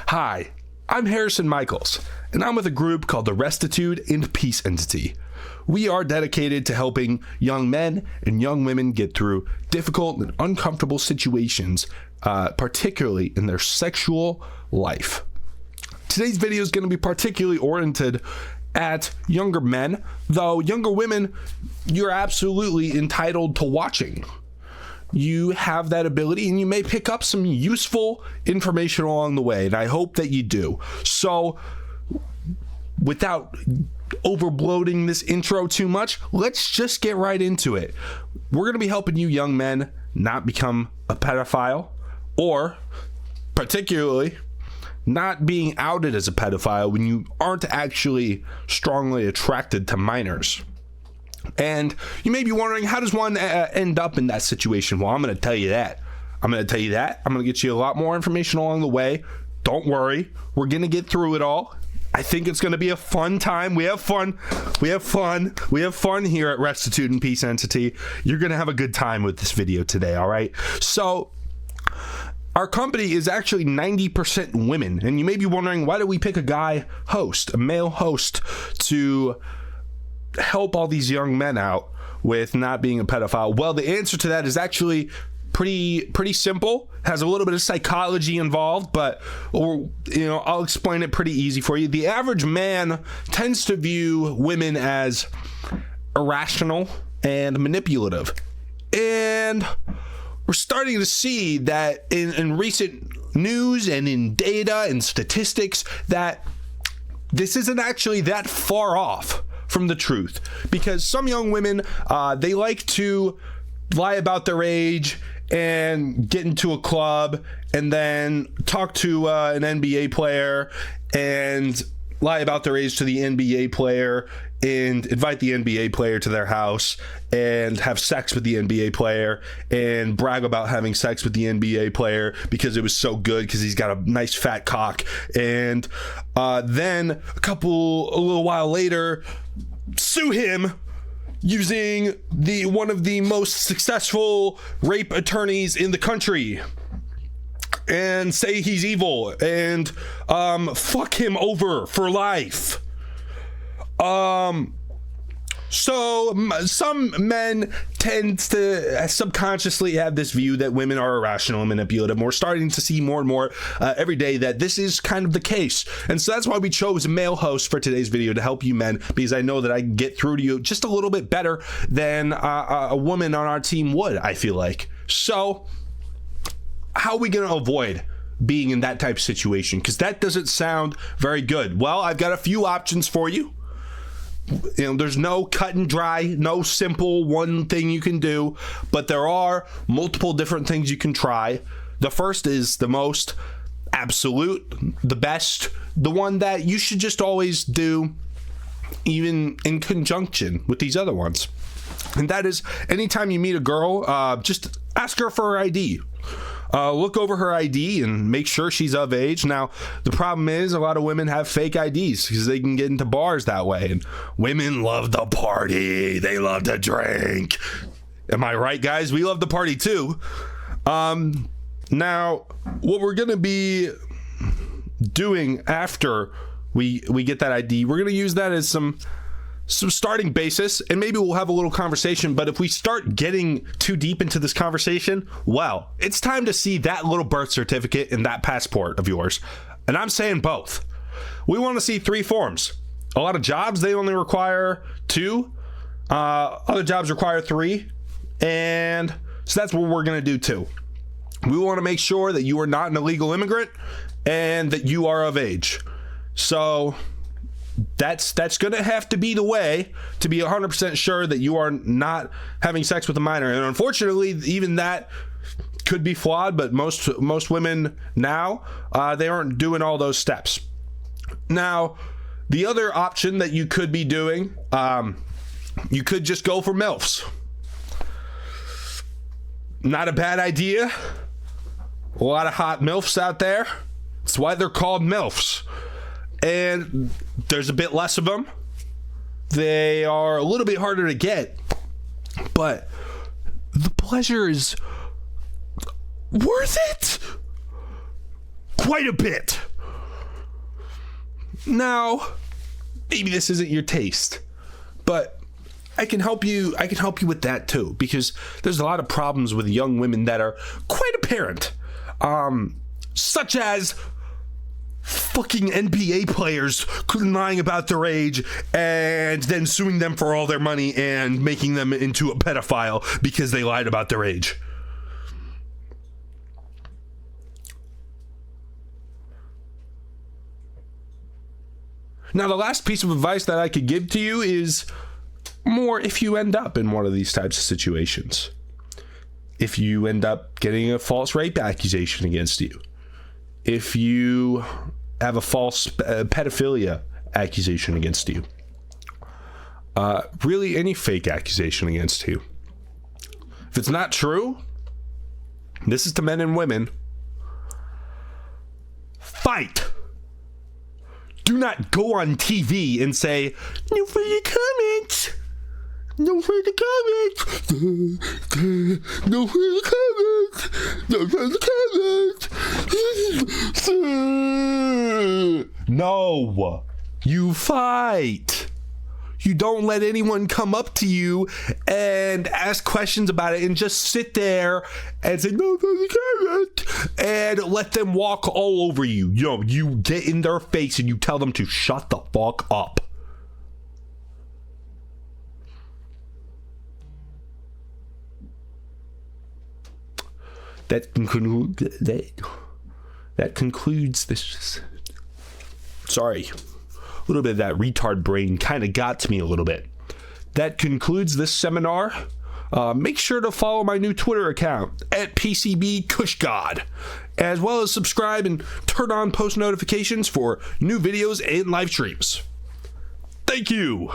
Hi, I'm Harrison Michaels, and I'm with a group called the Restitude and Peace Entity. We are dedicated to helping young men and young women get through difficult and uncomfortable situations, particularly in their sexual life. Today's video is going to be particularly oriented at younger men, though younger women, you're absolutely entitled to watching. You have that ability and you may pick up some useful information along the way, and I hope that you do. So without overbloating this intro too much, let's just get right into it. We're going to be helping you young men not become a pedophile, or particularly not being outed as a pedophile when you aren't actually strongly attracted to minors. And you may be wondering, how does one end up in that situation? Well, I'm going to tell you that. I'm going to get you a lot more information along the way. Don't worry. We're going to get through it all. I think it's going to be a fun time. We have fun here at Restitute and Peace Entity. You're going to have a good time with this video today, all right? So our company is actually 90% women. And you may be wondering, why do we pick a male host, to help all these young men out with not being a pedophile? Well, the answer to that is actually pretty simple. Has a little bit of psychology involved, but I'll explain it pretty easy for you. The average man tends to view women as irrational and manipulative, and we're starting to see that in recent news and in data and statistics that this isn't actually that far off from the truth, because some young women, they like to lie about their age and get into a club and then talk to an NBA player and lie about their age to the NBA player and invite the NBA player to their house and have sex with the NBA player and brag about having sex with the NBA player because it was so good because he's got a nice fat cock. And then a little while later, sue him using one of the most successful rape attorneys in the country and say he's evil and fuck him over for life. So some men tend to subconsciously have this view that women are irrational and manipulative. We're starting to see more and more every day that this is kind of the case. And so that's why we chose a male host for today's video, to help you men, because I know that I can get through to you just a little bit better than a woman on our team would, I feel like. So how are we going to avoid being in that type of situation? Because that doesn't sound very good. Well, I've got a few options for you. There's no cut and dry, no simple one thing you can do, but there are multiple different things you can try. The first is the most absolute, the best, the one that you should just always do, even in conjunction with these other ones. And that is, anytime you meet a girl, just ask her for her ID. Look over her ID and make sure she's of age. Now, the problem is a lot of women have fake IDs because they can get into bars that way. And women love to party. They love to drink. Am I right, guys? We love to party too. Now, what we're going to be doing after we get that ID, we're going to use that as some starting basis, and maybe we'll have a little conversation. But if we start getting too deep into this conversation, well, it's time to see that little birth certificate and that passport of yours. And I'm saying both. We want to see 3 forms. A lot of jobs, they only require 2. Other jobs require 3. And so that's what we're going to do too. We want to make sure that you are not an illegal immigrant and that you are of age. So that's going to have to be the way to be 100% sure that you are not having sex with a minor. And unfortunately, even that could be flawed, but most women now, they aren't doing all those steps. Now, the other option that you could be doing, you could just go for MILFs. Not a bad idea. A lot of hot MILFs out there. That's why they're called MILFs. And there's a bit less of them. They are a little bit harder to get, but the pleasure is worth it. Quite a bit. Now, maybe this isn't your taste, but I can help you with that too, because there's a lot of problems with young women that are quite apparent, such as fucking NBA players lying about their age and then suing them for all their money and making them into a pedophile because they lied about their age. Now, the last piece of advice that I could give to you is more if you end up in one of these types of situations. If you end up getting a false rape accusation against you. If you have a false pedophilia accusation against you. Really, any fake accusation against you. If it's not true, this is to men and women, fight. Do not go on TV and say, no further comments. No further comments. No further comments. No further comments. No. You fight. You don't let anyone come up to you and ask questions about it and just sit there and say, no further comment, and let them walk all over you. You know, you get in their face and you tell them to shut the fuck up. That concludes this. Sorry. A little bit of that retard brain kind of got to me a little bit. That concludes this seminar. Make sure to follow my new Twitter account at PCBCushGod, as well as subscribe and turn on post notifications for new videos and live streams. Thank you.